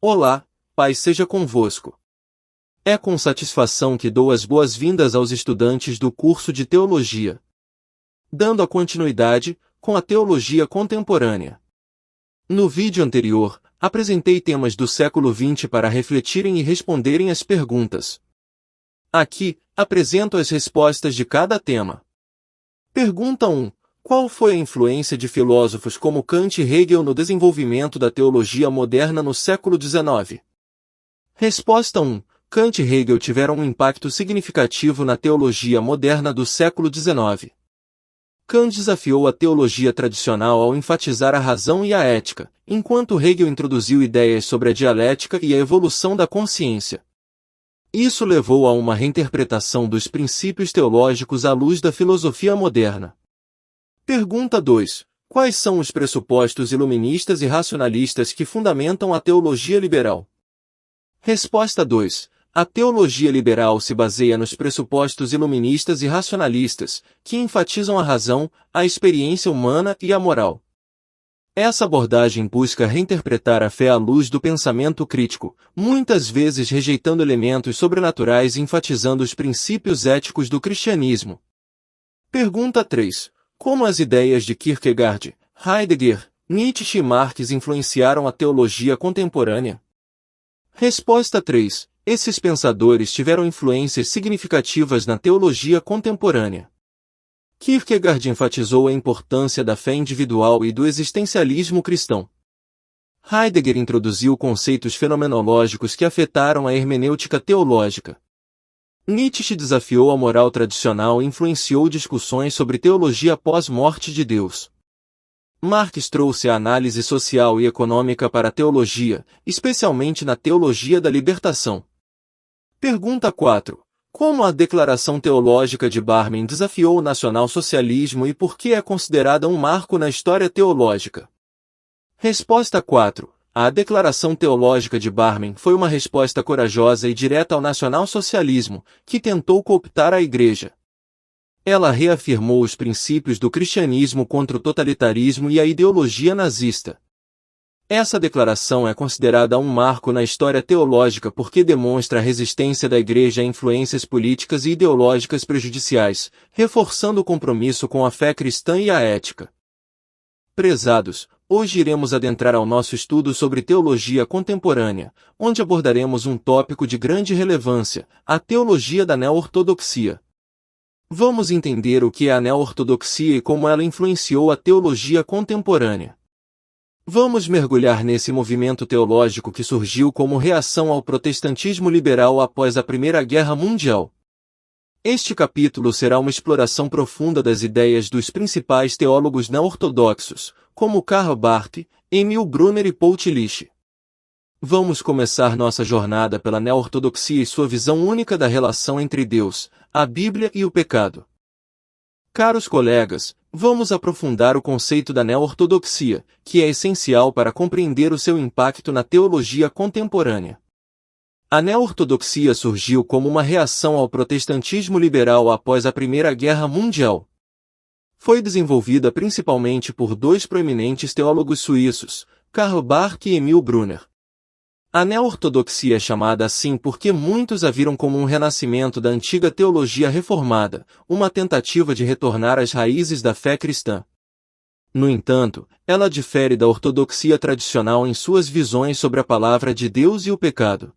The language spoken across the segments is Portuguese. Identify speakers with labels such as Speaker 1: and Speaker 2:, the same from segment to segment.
Speaker 1: Olá, paz seja convosco. É com satisfação que dou as boas-vindas aos estudantes do curso de Teologia, dando a continuidade com a Teologia Contemporânea. No vídeo anterior, apresentei temas do século XX para refletirem e responderem as perguntas. Aqui, apresento as respostas de cada tema. Pergunta 1. Qual foi a influência de filósofos como Kant e Hegel no desenvolvimento da teologia moderna no século XIX? Resposta 1. Kant e Hegel tiveram um impacto significativo na teologia moderna do século XIX. Kant desafiou a teologia tradicional ao enfatizar a razão e a ética, enquanto Hegel introduziu ideias sobre a dialética e a evolução da consciência. Isso levou a uma reinterpretação dos princípios teológicos à luz da filosofia moderna. Pergunta 2. Quais são os pressupostos iluministas e racionalistas que fundamentam a teologia liberal? Resposta 2. A teologia liberal se baseia nos pressupostos iluministas e racionalistas, que enfatizam a razão, a experiência humana e a moral. Essa abordagem busca reinterpretar a fé à luz do pensamento crítico, muitas vezes rejeitando elementos sobrenaturais e enfatizando os princípios éticos do cristianismo. Pergunta 3. Como as ideias de Kierkegaard, Heidegger, Nietzsche e Marx influenciaram a teologia contemporânea? Resposta 3. Esses pensadores tiveram influências significativas na teologia contemporânea. Kierkegaard enfatizou a importância da fé individual e do existencialismo cristão. Heidegger introduziu conceitos fenomenológicos que afetaram a hermenêutica teológica. Nietzsche desafiou a moral tradicional e influenciou discussões sobre teologia pós-morte de Deus. Marx trouxe a análise social e econômica para a teologia, especialmente na teologia da libertação. Pergunta 4. Como a Declaração Teológica de Barmen desafiou o nacionalsocialismo e por que é considerada um marco na história teológica? Resposta 4. A Declaração Teológica de Barmen foi uma resposta corajosa e direta ao nacionalsocialismo, que tentou cooptar a Igreja. Ela reafirmou os princípios do cristianismo contra o totalitarismo e a ideologia nazista. Essa declaração é considerada um marco na história teológica porque demonstra a resistência da Igreja a influências políticas e ideológicas prejudiciais, reforçando o compromisso com a fé cristã e a ética. Prezados, hoje iremos adentrar ao nosso estudo sobre teologia contemporânea, onde abordaremos um tópico de grande relevância, a teologia da neo-ortodoxia. Vamos entender o que é a neo-ortodoxia e como ela influenciou a teologia contemporânea. Vamos mergulhar nesse movimento teológico que surgiu como reação ao protestantismo liberal após a Primeira Guerra Mundial. Este capítulo será uma exploração profunda das ideias dos principais teólogos não-ortodoxos, como Karl Barth, Emil Brunner e Paul Tillich. Vamos começar nossa jornada pela neo-ortodoxia e sua visão única da relação entre Deus, a Bíblia e o pecado. Caros colegas, vamos aprofundar o conceito da neo-ortodoxia, que é essencial para compreender o seu impacto na teologia contemporânea. A neo-ortodoxia surgiu como uma reação ao protestantismo liberal após a Primeira Guerra Mundial. Foi desenvolvida principalmente por dois proeminentes teólogos suíços, Karl Barth e Emil Brunner. A neo-ortodoxia é chamada assim porque muitos a viram como um renascimento da antiga teologia reformada, uma tentativa de retornar às raízes da fé cristã. No entanto, ela difere da ortodoxia tradicional em suas visões sobre a palavra de Deus e o pecado.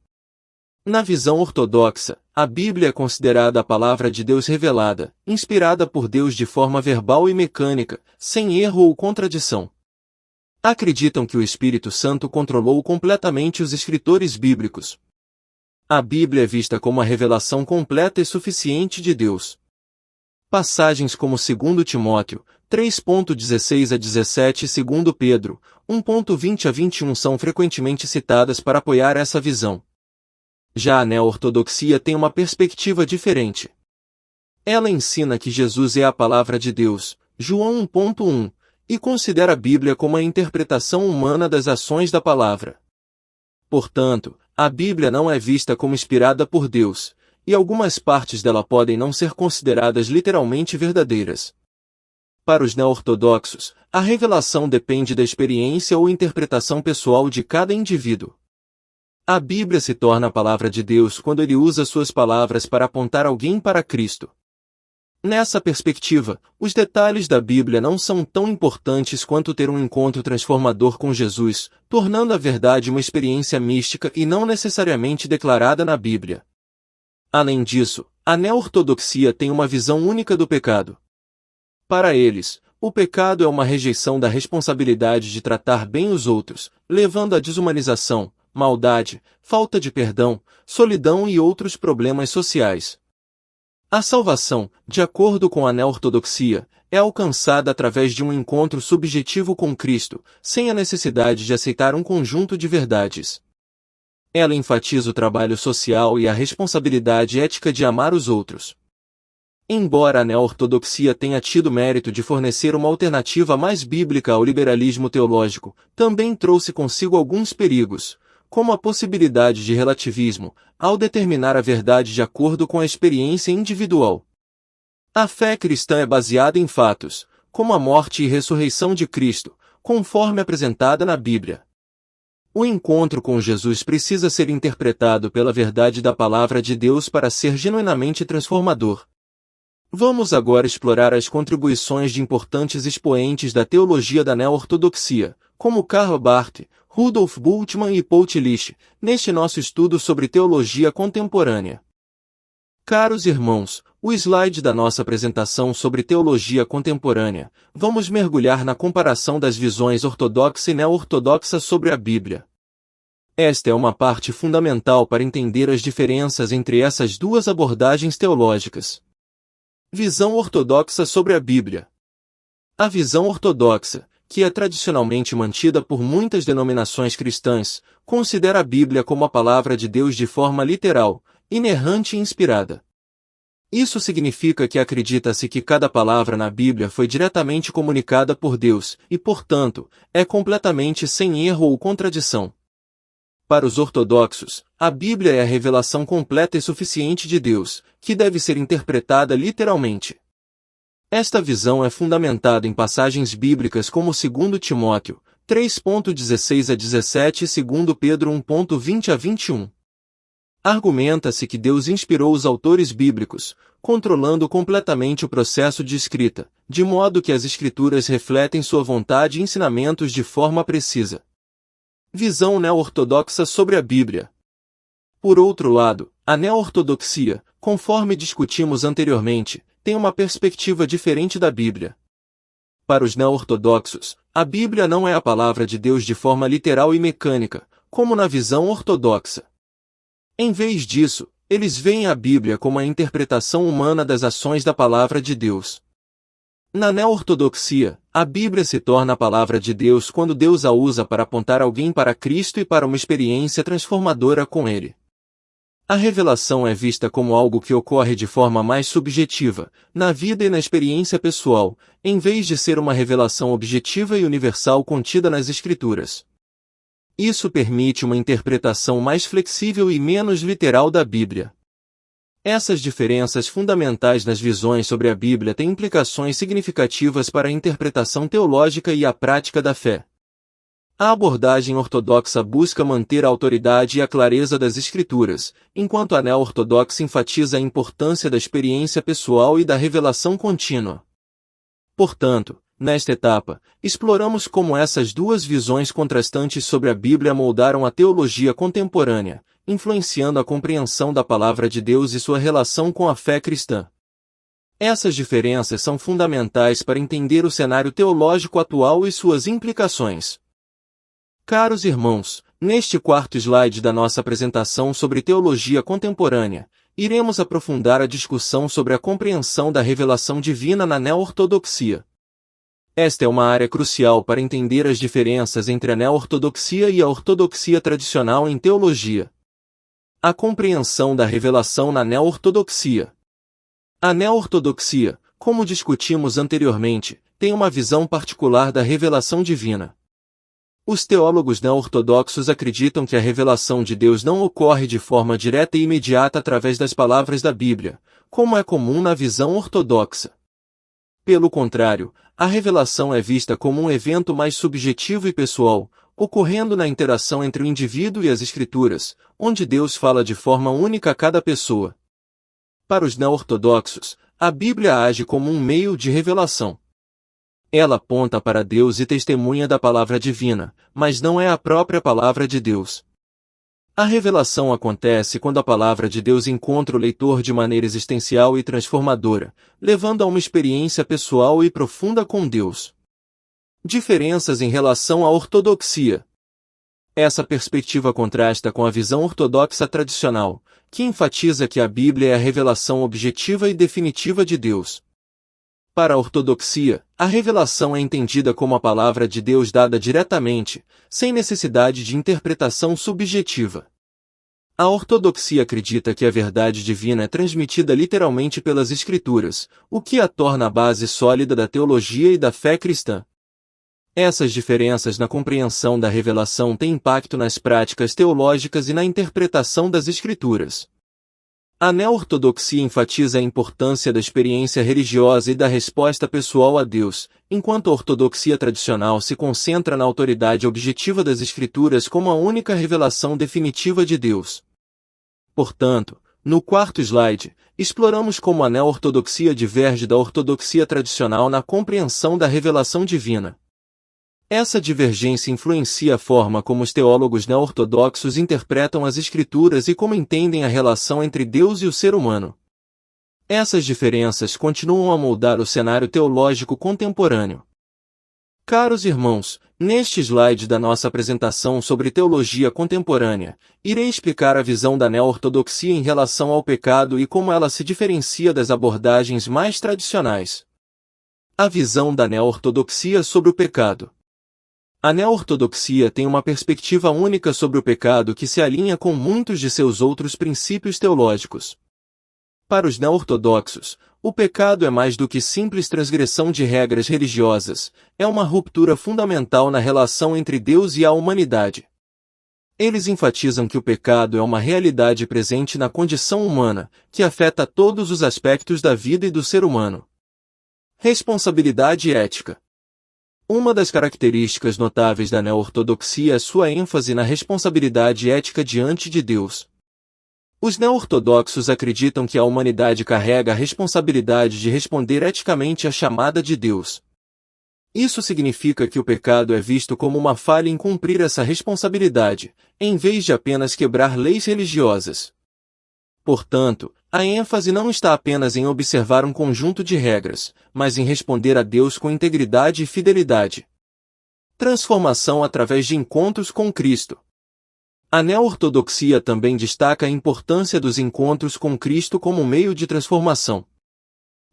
Speaker 1: Na visão ortodoxa, a Bíblia é considerada a palavra de Deus revelada, inspirada por Deus de forma verbal e mecânica, sem erro ou contradição. Acreditam que o Espírito Santo controlou completamente os escritores bíblicos. A Bíblia é vista como a revelação completa e suficiente de Deus. Passagens como 2 Timóteo, 3.16 a 17 e 2 Pedro, 1.20 a 21 são frequentemente citadas para apoiar essa visão. Já a neo-ortodoxia tem uma perspectiva diferente. Ela ensina que Jesus é a palavra de Deus, João 1.1, e considera a Bíblia como a interpretação humana das ações da palavra. Portanto, a Bíblia não é vista como inspirada por Deus, e algumas partes dela podem não ser consideradas literalmente verdadeiras. Para os neo-ortodoxos, a revelação depende da experiência ou interpretação pessoal de cada indivíduo. A Bíblia se torna a palavra de Deus quando ele usa suas palavras para apontar alguém para Cristo. Nessa perspectiva, os detalhes da Bíblia não são tão importantes quanto ter um encontro transformador com Jesus, tornando a verdade uma experiência mística e não necessariamente declarada na Bíblia. Além disso, a neo-ortodoxia tem uma visão única do pecado. Para eles, o pecado é uma rejeição da responsabilidade de tratar bem os outros, levando à desumanização, maldade, falta de perdão, solidão e outros problemas sociais. A salvação, de acordo com a neo-ortodoxia, é alcançada através de um encontro subjetivo com Cristo, sem a necessidade de aceitar um conjunto de verdades. Ela enfatiza o trabalho social e a responsabilidade ética de amar os outros. Embora a neo-ortodoxia tenha tido mérito de fornecer uma alternativa mais bíblica ao liberalismo teológico, também trouxe consigo alguns perigos, como a possibilidade de relativismo, ao determinar a verdade de acordo com a experiência individual. A fé cristã é baseada em fatos, como a morte e ressurreição de Cristo, conforme apresentada na Bíblia. O encontro com Jesus precisa ser interpretado pela verdade da palavra de Deus para ser genuinamente transformador. Vamos agora explorar as contribuições de importantes expoentes da teologia da neo-ortodoxia, como Karl Barth, Rudolf Bultmann e Paul Tillich, neste nosso estudo sobre teologia contemporânea. Caros irmãos, o slide da nossa apresentação sobre teologia contemporânea, vamos mergulhar na comparação das visões ortodoxa e neo-ortodoxa sobre a Bíblia. Esta é uma parte fundamental para entender as diferenças entre essas duas abordagens teológicas. Visão ortodoxa sobre a Bíblia. A visão ortodoxa, que é tradicionalmente mantida por muitas denominações cristãs, considera a Bíblia como a palavra de Deus de forma literal, inerrante e inspirada. Isso significa que acredita-se que cada palavra na Bíblia foi diretamente comunicada por Deus e, portanto, é completamente sem erro ou contradição. Para os ortodoxos, a Bíblia é a revelação completa e suficiente de Deus, que deve ser interpretada literalmente. Esta visão é fundamentada em passagens bíblicas como 2 Timóteo 3.16 a 17 e 2 Pedro 1.20 a 21. Argumenta-se que Deus inspirou os autores bíblicos, controlando completamente o processo de escrita, de modo que as Escrituras refletem sua vontade e ensinamentos de forma precisa. Visão neo-ortodoxa sobre a Bíblia. Por outro lado, a neo-ortodoxia, conforme discutimos anteriormente, tem uma perspectiva diferente da Bíblia. Para os neo-ortodoxos, a Bíblia não é a palavra de Deus de forma literal e mecânica, como na visão ortodoxa. Em vez disso, eles veem a Bíblia como a interpretação humana das ações da palavra de Deus. Na neo-ortodoxia, a Bíblia se torna a palavra de Deus quando Deus a usa para apontar alguém para Cristo e para uma experiência transformadora com Ele. A revelação é vista como algo que ocorre de forma mais subjetiva, na vida e na experiência pessoal, em vez de ser uma revelação objetiva e universal contida nas Escrituras. Isso permite uma interpretação mais flexível e menos literal da Bíblia. Essas diferenças fundamentais nas visões sobre a Bíblia têm implicações significativas para a interpretação teológica e a prática da fé. A abordagem ortodoxa busca manter a autoridade e a clareza das Escrituras, enquanto a neo-ortodoxa enfatiza a importância da experiência pessoal e da revelação contínua. Portanto, nesta etapa, exploramos como essas duas visões contrastantes sobre a Bíblia moldaram a teologia contemporânea, influenciando a compreensão da palavra de Deus e sua relação com a fé cristã. Essas diferenças são fundamentais para entender o cenário teológico atual e suas implicações. Caros irmãos, neste quarto slide da nossa apresentação sobre teologia contemporânea, iremos aprofundar a discussão sobre a compreensão da revelação divina na neo-ortodoxia. Esta é uma área crucial para entender as diferenças entre a neo-ortodoxia e a ortodoxia tradicional em teologia. A compreensão da revelação na neo-ortodoxia. A neo-ortodoxia, como discutimos anteriormente, tem uma visão particular da revelação divina. Os teólogos neo-ortodoxos acreditam que a revelação de Deus não ocorre de forma direta e imediata através das palavras da Bíblia, como é comum na visão ortodoxa. Pelo contrário, a revelação é vista como um evento mais subjetivo e pessoal, ocorrendo na interação entre o indivíduo e as Escrituras, onde Deus fala de forma única a cada pessoa. Para os não-ortodoxos, a Bíblia age como um meio de revelação. Ela aponta para Deus e testemunha da palavra divina, mas não é a própria palavra de Deus. A revelação acontece quando a palavra de Deus encontra o leitor de maneira existencial e transformadora, levando a uma experiência pessoal e profunda com Deus. Diferenças em relação à ortodoxia. Essa perspectiva contrasta com a visão ortodoxa tradicional, que enfatiza que a Bíblia é a revelação objetiva e definitiva de Deus. Para a ortodoxia, a revelação é entendida como a palavra de Deus dada diretamente, sem necessidade de interpretação subjetiva. A ortodoxia acredita que a verdade divina é transmitida literalmente pelas Escrituras, o que a torna a base sólida da teologia e da fé cristã. Essas diferenças na compreensão da revelação têm impacto nas práticas teológicas e na interpretação das Escrituras. A neo-ortodoxia enfatiza a importância da experiência religiosa e da resposta pessoal a Deus, enquanto a ortodoxia tradicional se concentra na autoridade objetiva das Escrituras como a única revelação definitiva de Deus. Portanto, no quarto slide, exploramos como a neo-ortodoxia diverge da ortodoxia tradicional na compreensão da revelação divina. Essa divergência influencia a forma como os teólogos neo-ortodoxos interpretam as Escrituras e como entendem a relação entre Deus e o ser humano. Essas diferenças continuam a moldar o cenário teológico contemporâneo. Caros irmãos, neste slide da nossa apresentação sobre teologia contemporânea, irei explicar a visão da neo-ortodoxia em relação ao pecado e como ela se diferencia das abordagens mais tradicionais. A visão da neo-ortodoxia sobre o pecado. A neo-ortodoxia tem uma perspectiva única sobre o pecado que se alinha com muitos de seus outros princípios teológicos. Para os neo-ortodoxos, o pecado é mais do que simples transgressão de regras religiosas, é uma ruptura fundamental na relação entre Deus e a humanidade. Eles enfatizam que o pecado é uma realidade presente na condição humana, que afeta todos os aspectos da vida e do ser humano. Responsabilidade ética. Uma das características notáveis da neo-ortodoxia é sua ênfase na responsabilidade ética diante de Deus. Os neo-ortodoxos acreditam que a humanidade carrega a responsabilidade de responder eticamente à chamada de Deus. Isso significa que o pecado é visto como uma falha em cumprir essa responsabilidade, em vez de apenas quebrar leis religiosas. Portanto, a ênfase não está apenas em observar um conjunto de regras, mas em responder a Deus com integridade e fidelidade. Transformação através de encontros com Cristo. A neo-ortodoxia também destaca a importância dos encontros com Cristo como meio de transformação.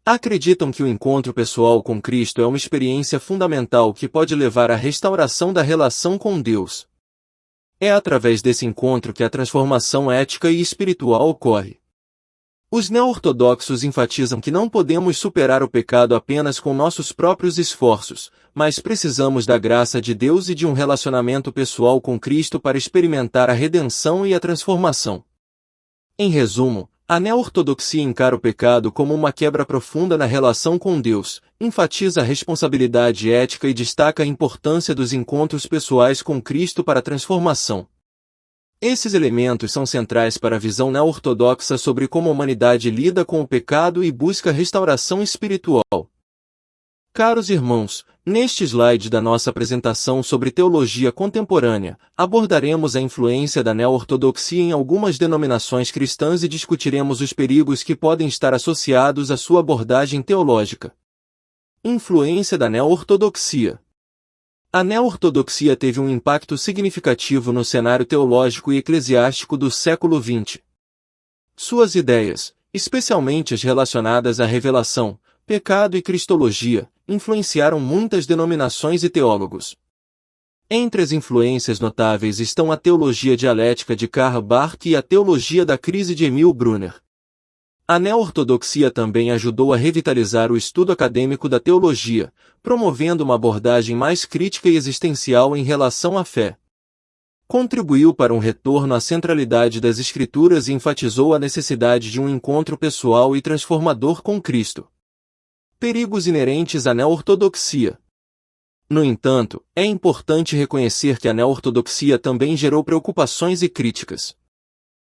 Speaker 1: Acreditam que o encontro pessoal com Cristo é uma experiência fundamental que pode levar à restauração da relação com Deus. É através desse encontro que a transformação ética e espiritual ocorre. Os neo-ortodoxos enfatizam que não podemos superar o pecado apenas com nossos próprios esforços, mas precisamos da graça de Deus e de um relacionamento pessoal com Cristo para experimentar a redenção e a transformação. Em resumo, a neo-ortodoxia encara o pecado como uma quebra profunda na relação com Deus, enfatiza a responsabilidade ética e destaca a importância dos encontros pessoais com Cristo para a transformação. Esses elementos são centrais para a visão neo-ortodoxa sobre como a humanidade lida com o pecado e busca restauração espiritual. Caros irmãos, neste slide da nossa apresentação sobre teologia contemporânea, abordaremos a influência da neo-ortodoxia em algumas denominações cristãs e discutiremos os perigos que podem estar associados à sua abordagem teológica. Influência da neo-ortodoxia. A neo-ortodoxia teve um impacto significativo no cenário teológico e eclesiástico do século XX. Suas ideias, especialmente as relacionadas à revelação, pecado e cristologia, influenciaram muitas denominações e teólogos. Entre as influências notáveis estão a teologia dialética de Karl Barth e a teologia da crise de Emil Brunner. A neo-ortodoxia também ajudou a revitalizar o estudo acadêmico da teologia, promovendo uma abordagem mais crítica e existencial em relação à fé. Contribuiu para um retorno à centralidade das Escrituras e enfatizou a necessidade de um encontro pessoal e transformador com Cristo. Perigos inerentes à neo-ortodoxia. No entanto, é importante reconhecer que a neo-ortodoxia também gerou preocupações e críticas.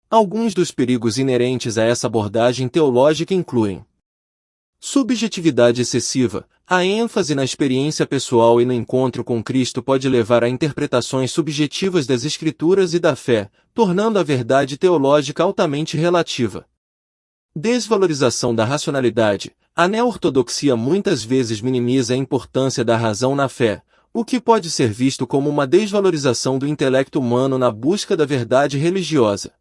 Speaker 1: Alguns dos perigos inerentes a essa abordagem teológica incluem subjetividade excessiva. A ênfase na experiência pessoal e no encontro com Cristo pode levar a interpretações subjetivas das Escrituras e da fé, tornando a verdade teológica altamente relativa. Desvalorização da racionalidade. A neo-ortodoxia muitas vezes minimiza a importância da razão na fé, o que pode ser visto como uma desvalorização do intelecto humano na busca da verdade religiosa.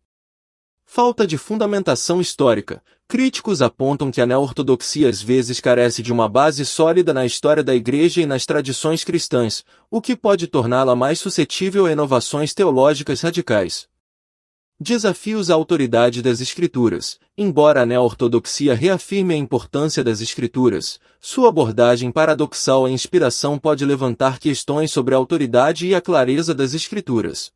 Speaker 1: Falta de fundamentação histórica. Críticos apontam que a neo-ortodoxia às vezes carece de uma base sólida na história da Igreja e nas tradições cristãs, o que pode torná-la mais suscetível a inovações teológicas radicais. Desafios à autoridade das Escrituras. Embora a neo-ortodoxia reafirme a importância das Escrituras, sua abordagem paradoxal à inspiração pode levantar questões sobre a autoridade e a clareza das Escrituras.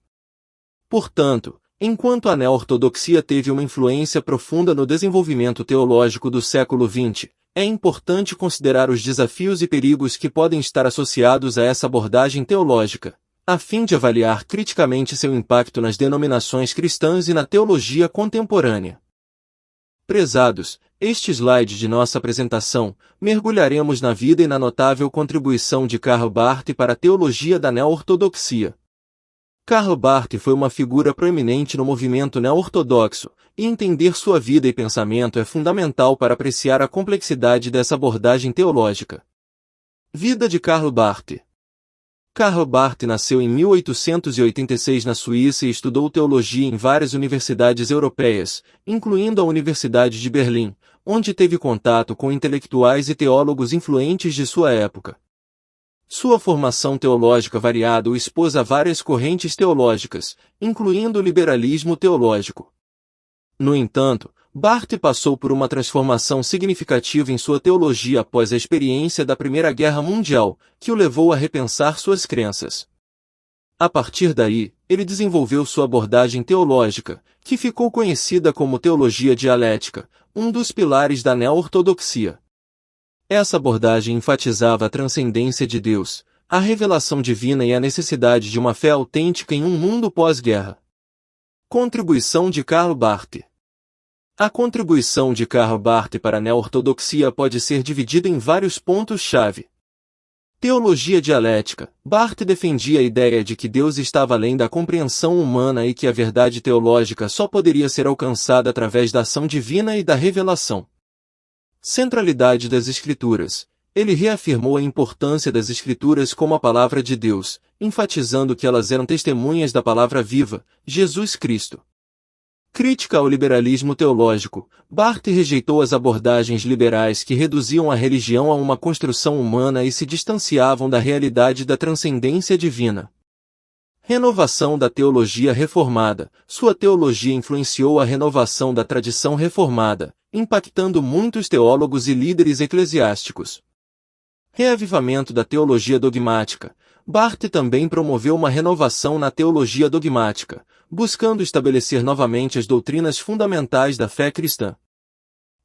Speaker 1: Portanto, enquanto a neo-ortodoxia teve uma influência profunda no desenvolvimento teológico do século XX, é importante considerar os desafios e perigos que podem estar associados a essa abordagem teológica, a fim de avaliar criticamente seu impacto nas denominações cristãs e na teologia contemporânea. Prezados, este slide de nossa apresentação, mergulharemos na vida e na notável contribuição de Karl Barth para a teologia da neo-ortodoxia. Karl Barth foi uma figura proeminente no movimento neo-ortodoxo, e entender sua vida e pensamento é fundamental para apreciar a complexidade dessa abordagem teológica. Vida de Karl Barth. Karl Barth nasceu em 1886 na Suíça e estudou teologia em várias universidades europeias, incluindo a Universidade de Berlim, onde teve contato com intelectuais e teólogos influentes de sua época. Sua formação teológica variada o expôs a várias correntes teológicas, incluindo o liberalismo teológico. No entanto, Barth passou por uma transformação significativa em sua teologia após a experiência da Primeira Guerra Mundial, que o levou a repensar suas crenças. A partir daí, ele desenvolveu sua abordagem teológica, que ficou conhecida como teologia dialética, um dos pilares da neo-ortodoxia. Essa abordagem enfatizava a transcendência de Deus, a revelação divina e a necessidade de uma fé autêntica em um mundo pós-guerra. Contribuição de Karl Barth. A contribuição de Karl Barth para a neo-ortodoxia pode ser dividida em vários pontos-chave. Teologia dialética. Barth defendia a ideia de que Deus estava além da compreensão humana e que a verdade teológica só poderia ser alcançada através da ação divina e da revelação. Centralidade das Escrituras. Ele reafirmou a importância das Escrituras como a palavra de Deus, enfatizando que elas eram testemunhas da palavra viva, Jesus Cristo. Crítica ao liberalismo teológico. Barth rejeitou as abordagens liberais que reduziam a religião a uma construção humana e se distanciavam da realidade da transcendência divina. Renovação da teologia reformada. Sua teologia influenciou a renovação da tradição reformada, impactando muitos teólogos e líderes eclesiásticos. Reavivamento da teologia dogmática. Barth também promoveu uma renovação na teologia dogmática, buscando estabelecer novamente as doutrinas fundamentais da fé cristã.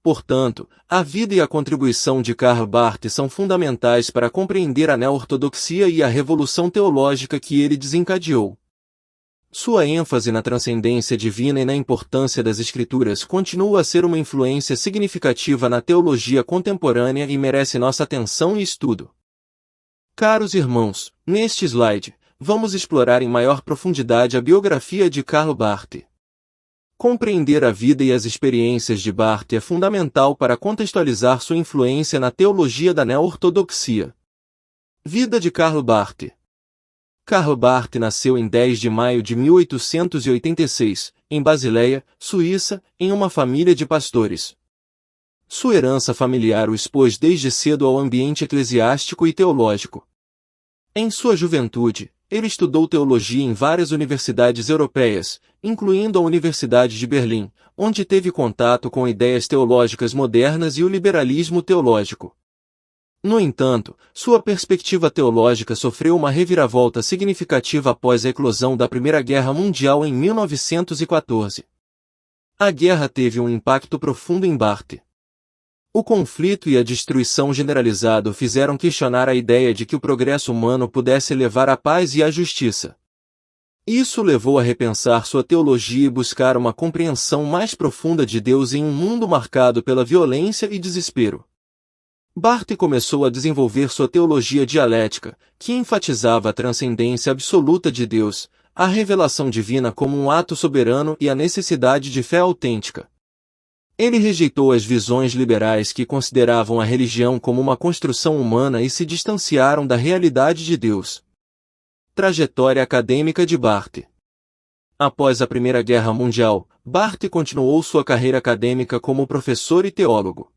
Speaker 1: Portanto, a vida e a contribuição de Karl Barth são fundamentais para compreender a neo-ortodoxia e a revolução teológica que ele desencadeou. Sua ênfase na transcendência divina e na importância das Escrituras continua a ser uma influência significativa na teologia contemporânea e merece nossa atenção e estudo. Caros irmãos, neste slide, vamos explorar em maior profundidade a biografia de Karl Barth. Compreender a vida e as experiências de Barth é fundamental para contextualizar sua influência na teologia da neo-ortodoxia. Vida de Karl Barth. Karl Barth nasceu em 10 de maio de 1886, em Basileia, Suíça, em uma família de pastores. Sua herança familiar o expôs desde cedo ao ambiente eclesiástico e teológico. Em sua juventude, ele estudou teologia em várias universidades europeias, incluindo a Universidade de Berlim, onde teve contato com ideias teológicas modernas e o liberalismo teológico. No entanto, sua perspectiva teológica sofreu uma reviravolta significativa após a eclosão da Primeira Guerra Mundial em 1914. A guerra teve um impacto profundo em Barth. O conflito e a destruição generalizada fizeram questionar a ideia de que o progresso humano pudesse levar à paz e à justiça. Isso levou a repensar sua teologia e buscar uma compreensão mais profunda de Deus em um mundo marcado pela violência e desespero. Barth começou a desenvolver sua teologia dialética, que enfatizava a transcendência absoluta de Deus, a revelação divina como um ato soberano e a necessidade de fé autêntica. Ele rejeitou as visões liberais que consideravam a religião como uma construção humana e se distanciaram da realidade de Deus. Trajetória acadêmica de Barth. Após a Primeira Guerra Mundial, Barth continuou sua carreira acadêmica como professor e teólogo.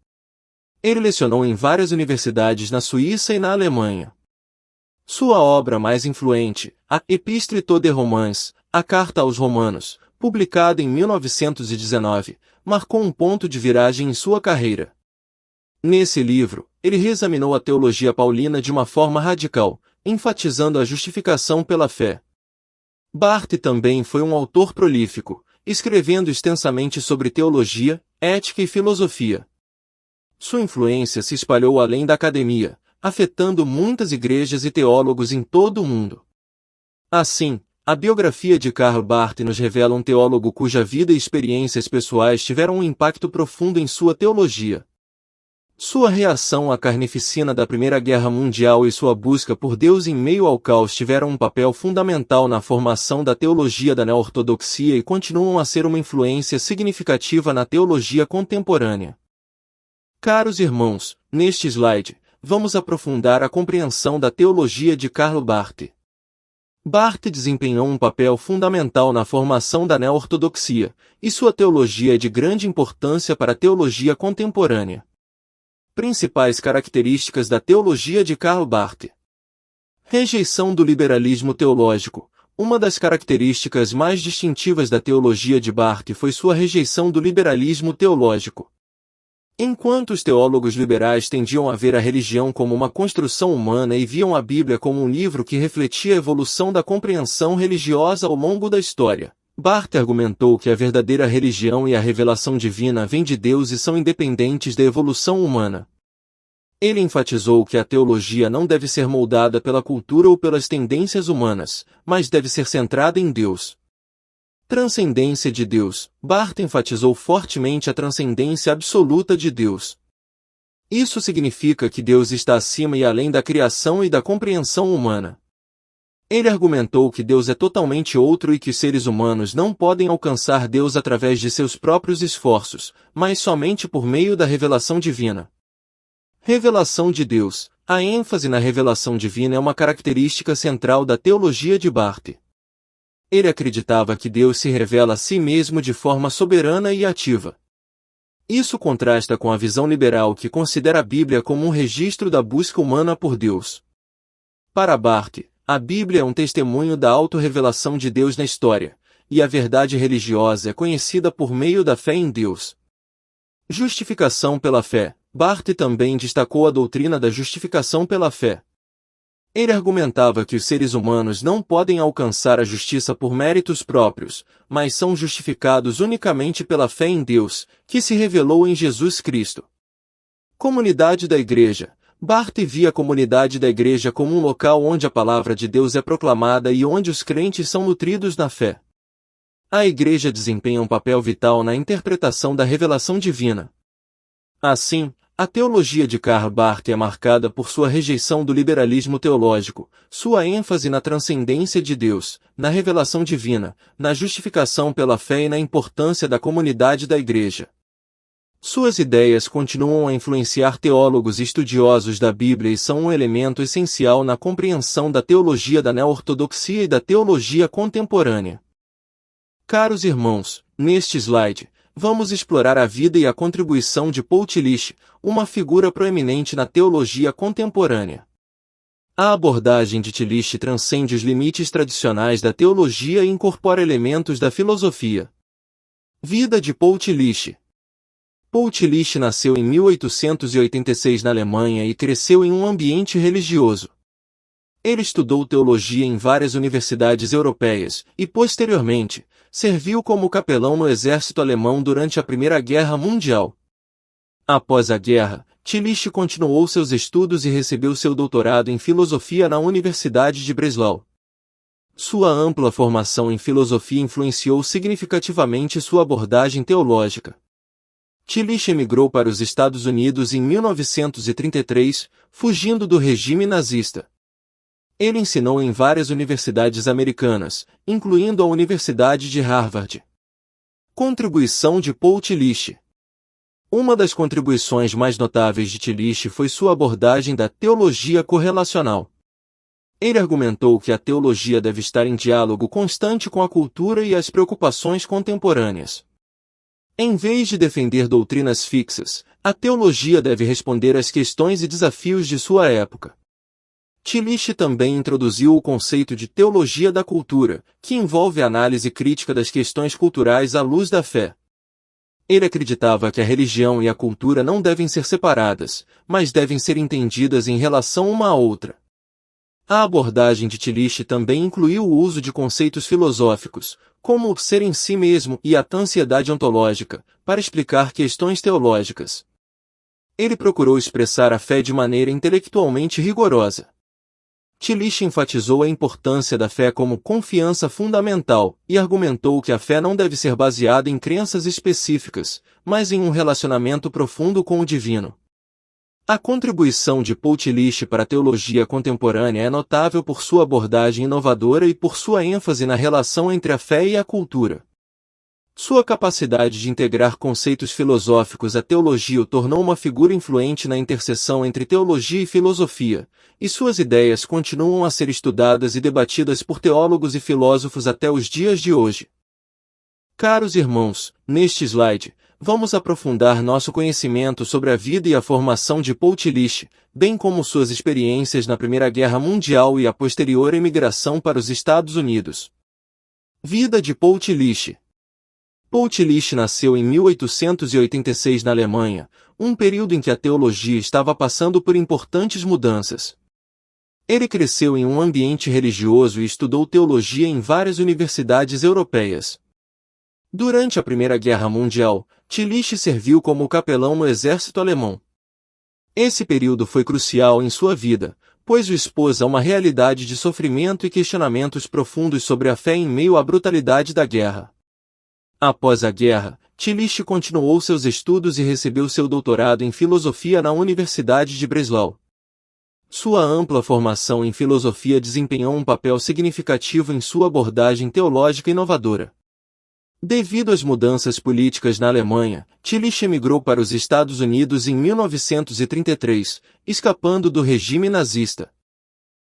Speaker 1: Ele lecionou em várias universidades na Suíça e na Alemanha. Sua obra mais influente, a Epístola de Romans, a Carta aos Romanos, publicada em 1919, marcou um ponto de viragem em sua carreira. Nesse livro, ele reexaminou a teologia paulina de uma forma radical, enfatizando a justificação pela fé. Barth também foi um autor prolífico, escrevendo extensamente sobre teologia, ética e filosofia. Sua influência se espalhou além da academia, afetando muitas igrejas e teólogos em todo o mundo. Assim, a biografia de Karl Barth nos revela um teólogo cuja vida e experiências pessoais tiveram um impacto profundo em sua teologia. Sua reação à carnificina da Primeira Guerra Mundial e sua busca por Deus em meio ao caos tiveram um papel fundamental na formação da teologia da neo-ortodoxia e continuam a ser uma influência significativa na teologia contemporânea. Caros irmãos, neste slide, vamos aprofundar a compreensão da teologia de Karl Barth. Barth desempenhou um papel fundamental na formação da neo-ortodoxia, e sua teologia é de grande importância para a teologia contemporânea. Principais características da teologia de Karl Barth. Rejeição do liberalismo teológico. Uma das características mais distintivas da teologia de Barth foi sua rejeição do liberalismo teológico. Enquanto os teólogos liberais tendiam a ver a religião como uma construção humana e viam a Bíblia como um livro que refletia a evolução da compreensão religiosa ao longo da história, Barth argumentou que a verdadeira religião e a revelação divina vêm de Deus e são independentes da evolução humana. Ele enfatizou que a teologia não deve ser moldada pela cultura ou pelas tendências humanas, mas deve ser centrada em Deus. Transcendência de Deus. Barth enfatizou fortemente a transcendência absoluta de Deus. Isso significa que Deus está acima e além da criação e da compreensão humana. Ele argumentou que Deus é totalmente outro e que os seres humanos não podem alcançar Deus através de seus próprios esforços, mas somente por meio da revelação divina. Revelação de Deus. A ênfase na revelação divina é uma característica central da teologia de Barth. Ele acreditava que Deus se revela a si mesmo de forma soberana e ativa. Isso contrasta com a visão liberal que considera a Bíblia como um registro da busca humana por Deus. Para Barth, a Bíblia é um testemunho da autorrevelação de Deus na história, e a verdade religiosa é conhecida por meio da fé em Deus. Justificação pela fé. Barth também destacou a doutrina da justificação pela fé. Ele argumentava que os seres humanos não podem alcançar a justiça por méritos próprios, mas são justificados unicamente pela fé em Deus, que se revelou em Jesus Cristo. Comunidade da Igreja. Barth via a comunidade da Igreja como um local onde a palavra de Deus é proclamada e onde os crentes são nutridos na fé. A Igreja desempenha um papel vital na interpretação da revelação divina. Assim, a teologia de Karl Barth é marcada por sua rejeição do liberalismo teológico, sua ênfase na transcendência de Deus, na revelação divina, na justificação pela fé e na importância da comunidade da Igreja. Suas ideias continuam a influenciar teólogos e estudiosos da Bíblia e são um elemento essencial na compreensão da teologia da neo-ortodoxia e da teologia contemporânea. Caros irmãos, neste slide, vamos explorar a vida e a contribuição de Paul Tillich, uma figura proeminente na teologia contemporânea. A abordagem de Tillich transcende os limites tradicionais da teologia e incorpora elementos da filosofia. Vida de Paul Tillich. Paul Tillich nasceu em 1886 na Alemanha e cresceu em um ambiente religioso. Ele estudou teologia em várias universidades europeias e, posteriormente, serviu como capelão no exército alemão durante a Primeira Guerra Mundial. Após a guerra, Tillich continuou seus estudos e recebeu seu doutorado em filosofia na Universidade de Breslau. Sua ampla formação em filosofia influenciou significativamente sua abordagem teológica. Tillich emigrou para os Estados Unidos em 1933, fugindo do regime nazista. Ele ensinou em várias universidades americanas, incluindo a Universidade de Harvard. Contribuição de Paul Tillich. Uma das contribuições mais notáveis de Tillich foi sua abordagem da teologia correlacional. Ele argumentou que a teologia deve estar em diálogo constante com a cultura e as preocupações contemporâneas. Em vez de defender doutrinas fixas, a teologia deve responder às questões e desafios de sua época. Tillich também introduziu o conceito de teologia da cultura, que envolve a análise crítica das questões culturais à luz da fé. Ele acreditava que a religião e a cultura não devem ser separadas, mas devem ser entendidas em relação uma à outra. A abordagem de Tillich também incluiu o uso de conceitos filosóficos, como o ser em si mesmo e a ansiedade ontológica, para explicar questões teológicas. Ele procurou expressar a fé de maneira intelectualmente rigorosa. Tillich enfatizou a importância da fé como confiança fundamental e argumentou que a fé não deve ser baseada em crenças específicas, mas em um relacionamento profundo com o divino. A contribuição de Paul Tillich para a teologia contemporânea é notável por sua abordagem inovadora e por sua ênfase na relação entre a fé e a cultura. Sua capacidade de integrar conceitos filosóficos à teologia o tornou uma figura influente na interseção entre teologia e filosofia, e suas ideias continuam a ser estudadas e debatidas por teólogos e filósofos até os dias de hoje. Caros irmãos, neste slide, vamos aprofundar nosso conhecimento sobre a vida e a formação de Paul Tillich, bem como suas experiências na Primeira Guerra Mundial e a posterior emigração para os Estados Unidos. Vida de Paul Tillich. Paul Tillich nasceu em 1886 na Alemanha, um período em que a teologia estava passando por importantes mudanças. Ele cresceu em um ambiente religioso e estudou teologia em várias universidades europeias. Durante a Primeira Guerra Mundial, Tillich serviu como capelão no exército alemão. Esse período foi crucial em sua vida, pois o expôs a uma realidade de sofrimento e questionamentos profundos sobre a fé em meio à brutalidade da guerra. Após a guerra, Tillich continuou seus estudos e recebeu seu doutorado em filosofia na Universidade de Breslau. Sua ampla formação em filosofia desempenhou um papel significativo em sua abordagem teológica inovadora. Devido às mudanças políticas na Alemanha, Tillich emigrou para os Estados Unidos em 1933, escapando do regime nazista.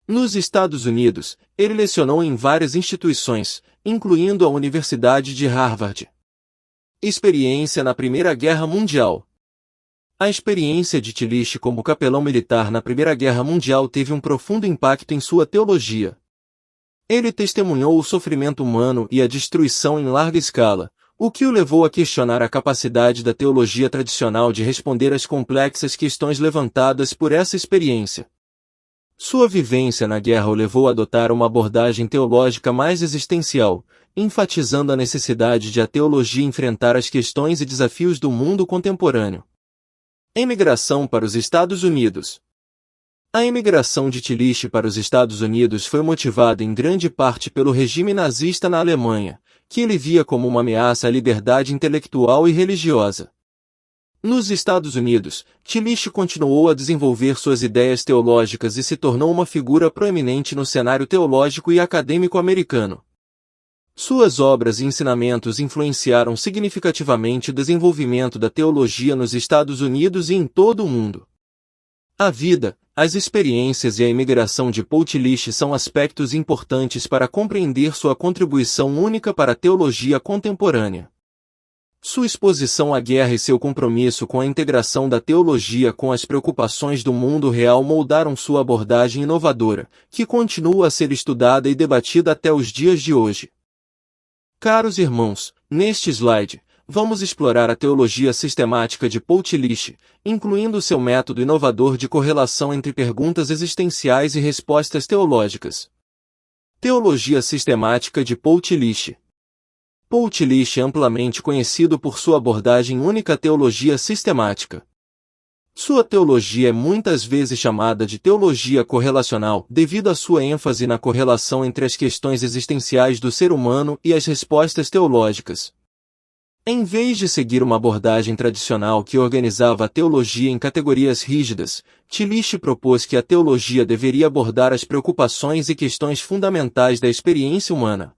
Speaker 1: Nos Estados Unidos, ele lecionou em várias instituições, incluindo a Universidade de Harvard. Experiência na Primeira Guerra Mundial. A experiência de Tillich como capelão militar na Primeira Guerra Mundial teve um profundo impacto em sua teologia. Ele testemunhou o sofrimento humano e a destruição em larga escala, o que o levou a questionar a capacidade da teologia tradicional de responder às complexas questões levantadas por essa experiência. Sua vivência na guerra o levou a adotar uma abordagem teológica mais existencial, enfatizando a necessidade de a teologia enfrentar as questões e desafios do mundo contemporâneo. Emigração para os Estados Unidos. A emigração de Tillich para os Estados Unidos foi motivada em grande parte pelo regime nazista na Alemanha, que ele via como uma ameaça à liberdade intelectual e religiosa. Nos Estados Unidos, Tillich continuou a desenvolver suas ideias teológicas e se tornou uma figura proeminente no cenário teológico e acadêmico americano. Suas obras e ensinamentos influenciaram significativamente o desenvolvimento da teologia nos Estados Unidos e em todo o mundo. A vida, as experiências e a imigração de Paul Tillich são aspectos importantes para compreender sua contribuição única para a teologia contemporânea. Sua exposição à guerra e seu compromisso com a integração da teologia com as preocupações do mundo real moldaram sua abordagem inovadora, que continua a ser estudada e debatida até os dias de hoje. Caros irmãos, neste slide, vamos explorar a teologia sistemática de Paul Tillich, incluindo seu método inovador de correlação entre perguntas existenciais e respostas teológicas. Teologia sistemática de Paul Tillich. Paul Tillich é amplamente conhecido por sua abordagem única à teologia sistemática. Sua teologia é muitas vezes chamada de teologia correlacional devido à sua ênfase na correlação entre as questões existenciais do ser humano e as respostas teológicas. Em vez de seguir uma abordagem tradicional que organizava a teologia em categorias rígidas, Tillich propôs que a teologia deveria abordar as preocupações e questões fundamentais da experiência humana.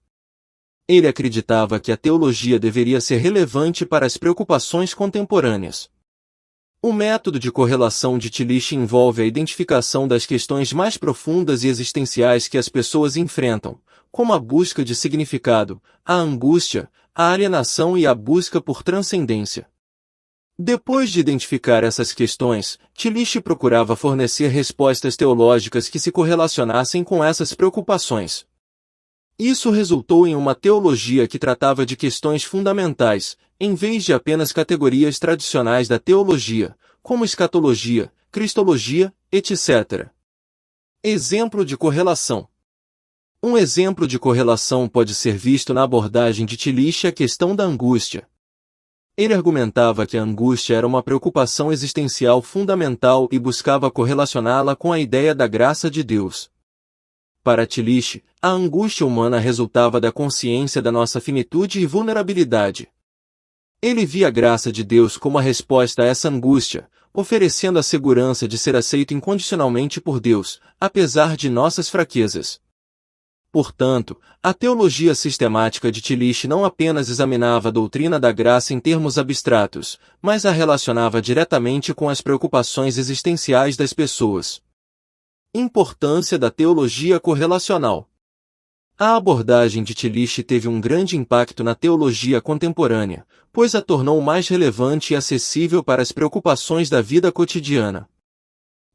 Speaker 1: Ele acreditava que a teologia deveria ser relevante para as preocupações contemporâneas. O método de correlação de Tillich envolve a identificação das questões mais profundas e existenciais que as pessoas enfrentam, como a busca de significado, a angústia, a alienação e a busca por transcendência. Depois de identificar essas questões, Tillich procurava fornecer respostas teológicas que se correlacionassem com essas preocupações. Isso resultou em uma teologia que tratava de questões fundamentais, em vez de apenas categorias tradicionais da teologia, como escatologia, cristologia, etc. Exemplo de correlação. Um exemplo de correlação pode ser visto na abordagem de Tillich à questão da angústia. Ele argumentava que a angústia era uma preocupação existencial fundamental e buscava correlacioná-la com a ideia da graça de Deus. Para Tillich, a angústia humana resultava da consciência da nossa finitude e vulnerabilidade. Ele via a graça de Deus como a resposta a essa angústia, oferecendo a segurança de ser aceito incondicionalmente por Deus, apesar de nossas fraquezas. Portanto, a teologia sistemática de Tillich não apenas examinava a doutrina da graça em termos abstratos, mas a relacionava diretamente com as preocupações existenciais das pessoas. Importância da teologia correlacional. A abordagem de Tillich teve um grande impacto na teologia contemporânea, pois a tornou mais relevante e acessível para as preocupações da vida cotidiana.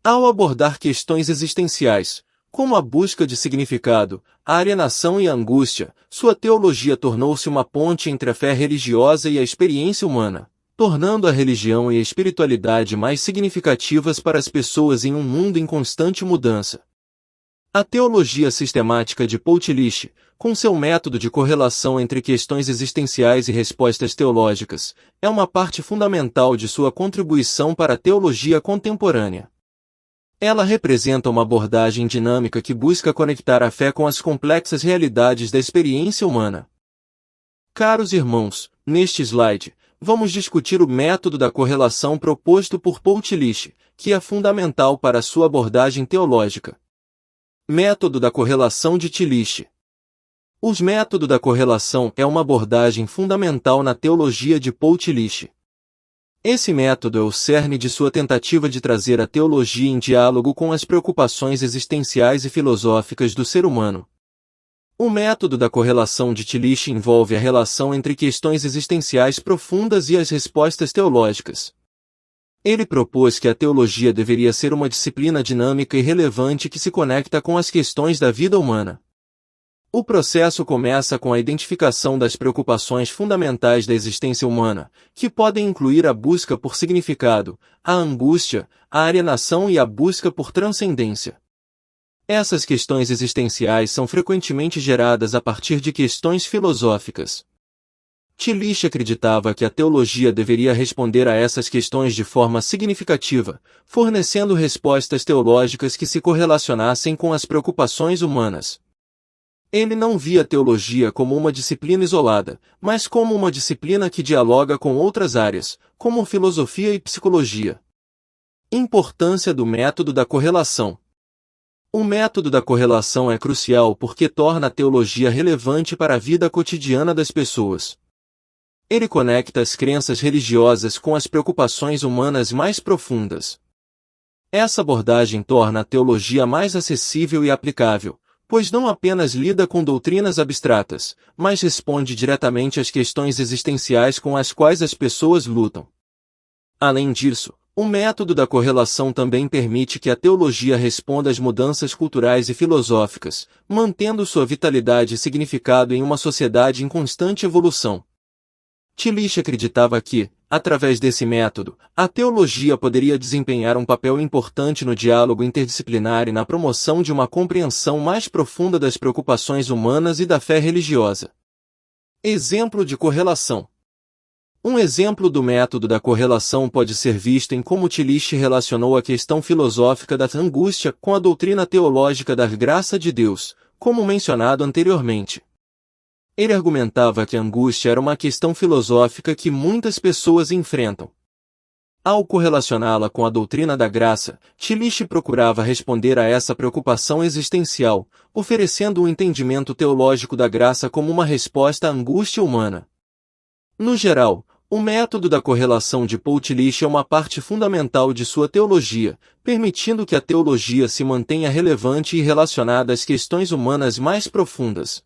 Speaker 1: Ao abordar questões existenciais, como a busca de significado, a alienação e a angústia, sua teologia tornou-se uma ponte entre a fé religiosa e a experiência humana, tornando a religião e a espiritualidade mais significativas para as pessoas em um mundo em constante mudança. A teologia sistemática de Paul Tillich, com seu método de correlação entre questões existenciais e respostas teológicas, é uma parte fundamental de sua contribuição para a teologia contemporânea. Ela representa uma abordagem dinâmica que busca conectar a fé com as complexas realidades da experiência humana. Caros irmãos, neste slide, vamos discutir o método da correlação proposto por Paul Tillich, que é fundamental para a sua abordagem teológica. Método da correlação de Tillich. O método da correlação é uma abordagem fundamental na teologia de Paul Tillich. Esse método é o cerne de sua tentativa de trazer a teologia em diálogo com as preocupações existenciais e filosóficas do ser humano. O método da correlação de Tillich envolve a relação entre questões existenciais profundas e as respostas teológicas. Ele propôs que a teologia deveria ser uma disciplina dinâmica e relevante que se conecta com as questões da vida humana. O processo começa com a identificação das preocupações fundamentais da existência humana, que podem incluir a busca por significado, a angústia, a alienação e a busca por transcendência. Essas questões existenciais são frequentemente geradas a partir de questões filosóficas. Tillich acreditava que a teologia deveria responder a essas questões de forma significativa, fornecendo respostas teológicas que se correlacionassem com as preocupações humanas. Ele não via a teologia como uma disciplina isolada, mas como uma disciplina que dialoga com outras áreas, como filosofia e psicologia. Importância do método da correlação. O método da correlação é crucial porque torna a teologia relevante para a vida cotidiana das pessoas. Ele conecta as crenças religiosas com as preocupações humanas mais profundas. Essa abordagem torna a teologia mais acessível e aplicável, pois não apenas lida com doutrinas abstratas, mas responde diretamente às questões existenciais com as quais as pessoas lutam. Além disso, o método da correlação também permite que a teologia responda às mudanças culturais e filosóficas, mantendo sua vitalidade e significado em uma sociedade em constante evolução. Tillich acreditava que, através desse método, a teologia poderia desempenhar um papel importante no diálogo interdisciplinar e na promoção de uma compreensão mais profunda das preocupações humanas e da fé religiosa. Exemplo de correlação. Um exemplo do método da correlação pode ser visto em como Tillich relacionou a questão filosófica da angústia com a doutrina teológica da graça de Deus, como mencionado anteriormente. Ele argumentava que a angústia era uma questão filosófica que muitas pessoas enfrentam. Ao correlacioná-la com a doutrina da graça, Tillich procurava responder a essa preocupação existencial, oferecendo um entendimento teológico da graça como uma resposta à angústia humana. No geral, o método da correlação de Paul Tillich é uma parte fundamental de sua teologia, permitindo que a teologia se mantenha relevante e relacionada às questões humanas mais profundas.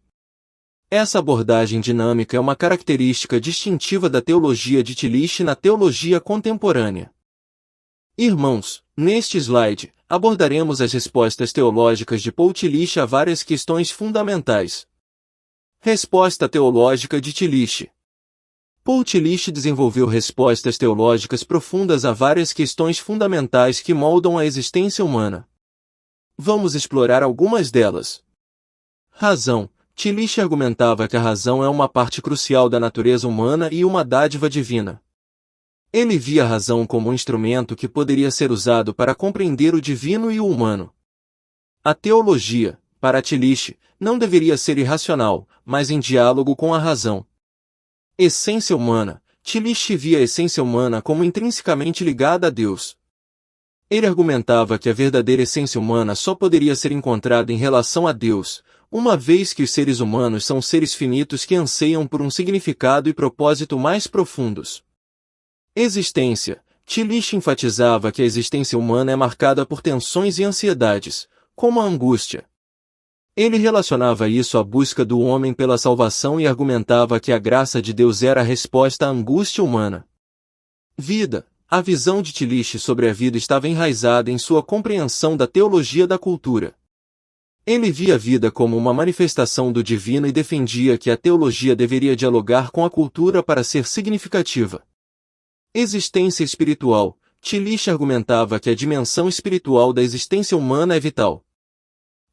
Speaker 1: Essa abordagem dinâmica é uma característica distintiva da teologia de Tillich na teologia contemporânea. Irmãos, neste slide, abordaremos as respostas teológicas de Paul Tillich a várias questões fundamentais. Resposta teológica de Tillich. Paul Tillich desenvolveu respostas teológicas profundas a várias questões fundamentais que moldam a existência humana. Vamos explorar algumas delas. Razão. Tillich argumentava que a razão é uma parte crucial da natureza humana e uma dádiva divina. Ele via a razão como um instrumento que poderia ser usado para compreender o divino e o humano. A teologia, para Tillich, não deveria ser irracional, mas em diálogo com a razão. Essência humana. Tillich via a essência humana como intrinsecamente ligada a Deus. Ele argumentava que a verdadeira essência humana só poderia ser encontrada em relação a Deus, uma vez que os seres humanos são seres finitos que anseiam por um significado e propósito mais profundos. Existência. Tillich enfatizava que a existência humana é marcada por tensões e ansiedades, como a angústia. Ele relacionava isso à busca do homem pela salvação e argumentava que a graça de Deus era a resposta à angústia humana. Vida. A visão de Tillich sobre a vida estava enraizada em sua compreensão da teologia da cultura. Ele via a vida como uma manifestação do divino e defendia que a teologia deveria dialogar com a cultura para ser significativa. Existência espiritual. Tillich argumentava que a dimensão espiritual da existência humana é vital.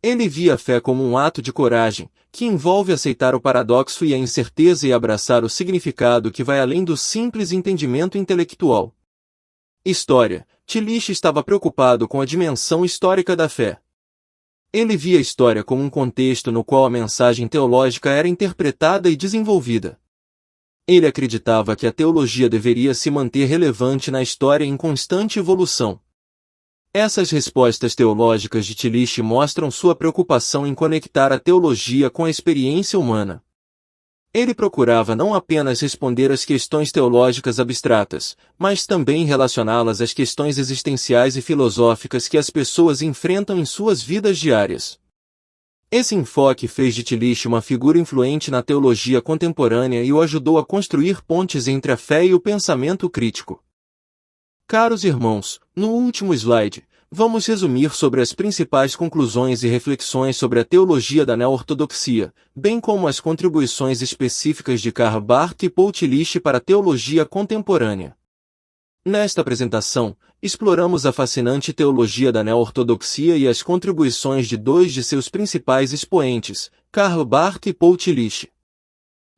Speaker 1: Ele via a fé como um ato de coragem, que envolve aceitar o paradoxo e a incerteza e abraçar o significado que vai além do simples entendimento intelectual. História. Tillich estava preocupado com a dimensão histórica da fé. Ele via a história como um contexto no qual a mensagem teológica era interpretada e desenvolvida. Ele acreditava que a teologia deveria se manter relevante na história em constante evolução. Essas respostas teológicas de Tillich mostram sua preocupação em conectar a teologia com a experiência humana. Ele procurava não apenas responder às questões teológicas abstratas, mas também relacioná-las às questões existenciais e filosóficas que as pessoas enfrentam em suas vidas diárias. Esse enfoque fez de Tillich uma figura influente na teologia contemporânea e o ajudou a construir pontes entre a fé e o pensamento crítico. Caros irmãos, no último slide, vamos resumir sobre as principais conclusões e reflexões sobre a teologia da neo-ortodoxia, bem como as contribuições específicas de Karl Barth e Paul Tillich para a teologia contemporânea. Nesta apresentação, exploramos a fascinante teologia da neo-ortodoxia e as contribuições de dois de seus principais expoentes, Karl Barth e Paul Tillich.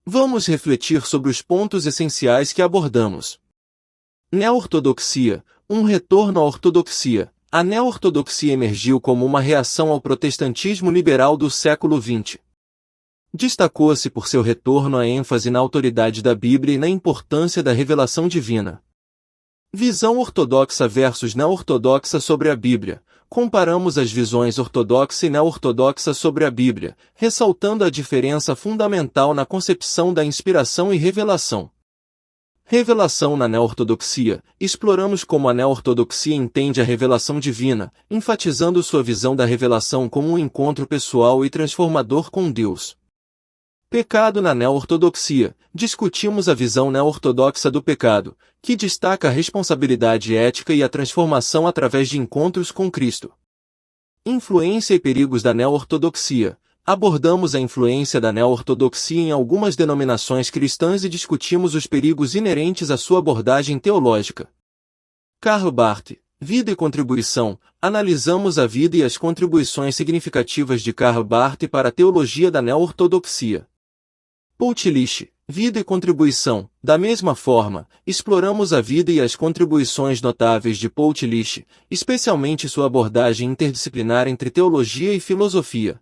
Speaker 1: Vamos refletir sobre os pontos essenciais que abordamos. Neo-ortodoxia, um retorno à ortodoxia. A neo-ortodoxia emergiu como uma reação ao protestantismo liberal do século XX. Destacou-se por seu retorno à ênfase na autoridade da Bíblia e na importância da revelação divina. Visão ortodoxa versus neo-ortodoxa sobre a Bíblia. Comparamos as visões ortodoxa e neo-ortodoxa sobre a Bíblia, ressaltando a diferença fundamental na concepção da inspiração e revelação. Revelação na neo-ortodoxia. Exploramos como a neo-ortodoxia entende a revelação divina, enfatizando sua visão da revelação como um encontro pessoal e transformador com Deus. Pecado na neo-ortodoxia. Discutimos a visão neo-ortodoxa do pecado, que destaca a responsabilidade ética e a transformação através de encontros com Cristo. Influência e perigos da neo-ortodoxia. Abordamos a influência da neo-ortodoxia em algumas denominações cristãs e discutimos os perigos inerentes à sua abordagem teológica. Karl Barth, vida e contribuição. Analisamos a vida e as contribuições significativas de Karl Barth para a teologia da neo-ortodoxia. Paul Tillich, Vida e contribuição. Da mesma forma, exploramos a vida e as contribuições notáveis de Paul Tillich, especialmente sua abordagem interdisciplinar entre teologia e filosofia.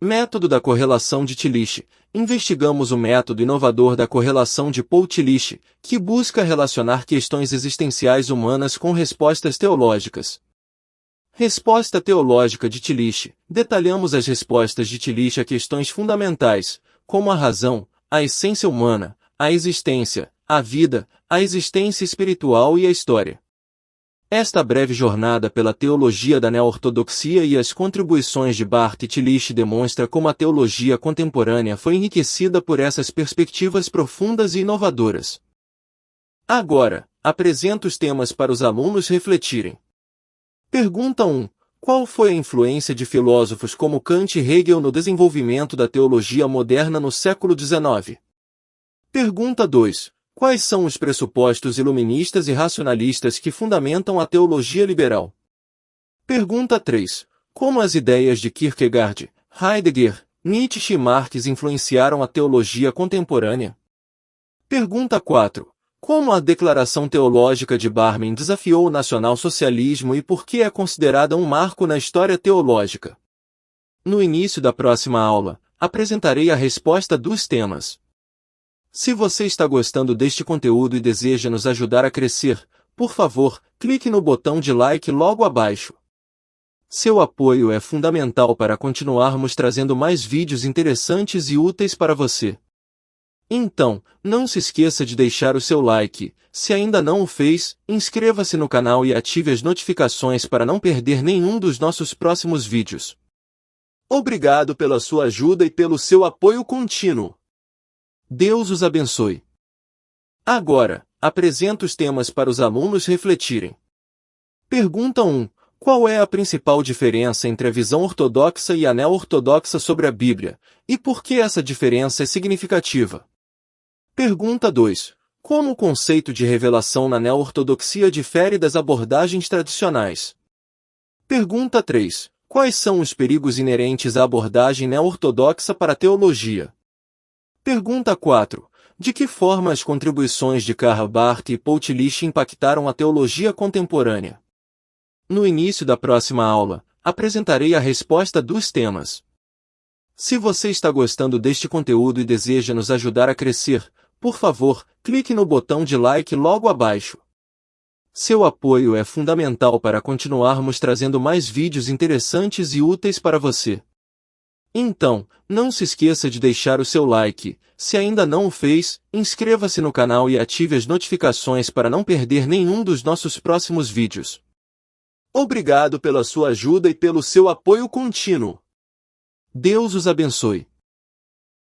Speaker 1: Método da correlação de Tillich. Investigamos o método inovador da correlação de Paul Tillich, que busca relacionar questões existenciais humanas com respostas teológicas. Resposta teológica de Tillich. Detalhamos as respostas de Tillich a questões fundamentais, como a razão, a essência humana, a existência, a vida, a existência espiritual e a história. Esta breve jornada pela teologia da neo-ortodoxia e as contribuições de Barth e Tillich demonstra como a teologia contemporânea foi enriquecida por essas perspectivas profundas e inovadoras. Agora, apresento os temas para os alunos refletirem. Pergunta 1. Qual foi a influência de filósofos como Kant e Hegel no desenvolvimento da teologia moderna no século XIX? Pergunta 2. Quais são os pressupostos iluministas e racionalistas que fundamentam a teologia liberal? Pergunta 3. Como as ideias de Kierkegaard, Heidegger, Nietzsche e Marx influenciaram a teologia contemporânea? Pergunta 4. Como a Declaração Teológica de Barmen desafiou o nacionalsocialismo e por que é considerada um marco na história teológica? No início da próxima aula, apresentarei a resposta dos temas. Se você está gostando deste conteúdo e deseja nos ajudar a crescer, por favor, clique no botão de like logo abaixo. Seu apoio é fundamental para continuarmos trazendo mais vídeos interessantes e úteis para você. Então, não se esqueça de deixar o seu like. Se ainda não o fez, inscreva-se no canal e ative as notificações para não perder nenhum dos nossos próximos vídeos. Obrigado pela sua ajuda e pelo seu apoio contínuo. Deus os abençoe. Agora, apresento os temas para os alunos refletirem. Pergunta 1. Qual é a principal diferença entre a visão ortodoxa e a neo-ortodoxa sobre a Bíblia, e por que essa diferença é significativa? Pergunta 2. Como o conceito de revelação na neo-ortodoxia difere das abordagens tradicionais? Pergunta 3. Quais são os perigos inerentes à abordagem neo-ortodoxa para a teologia? Pergunta 4. De que forma as contribuições de Karl Barth e Paul Tillich impactaram a teologia contemporânea? No início da próxima aula, apresentarei a resposta dos temas. Se você está gostando deste conteúdo e deseja nos ajudar a crescer, por favor, clique no botão de like logo abaixo. Seu apoio é fundamental para continuarmos trazendo mais vídeos interessantes e úteis para você. Então, não se esqueça de deixar o seu like. Se ainda não o fez, inscreva-se no canal e ative as notificações para não perder nenhum dos nossos próximos vídeos. Obrigado pela sua ajuda e pelo seu apoio contínuo. Deus os abençoe.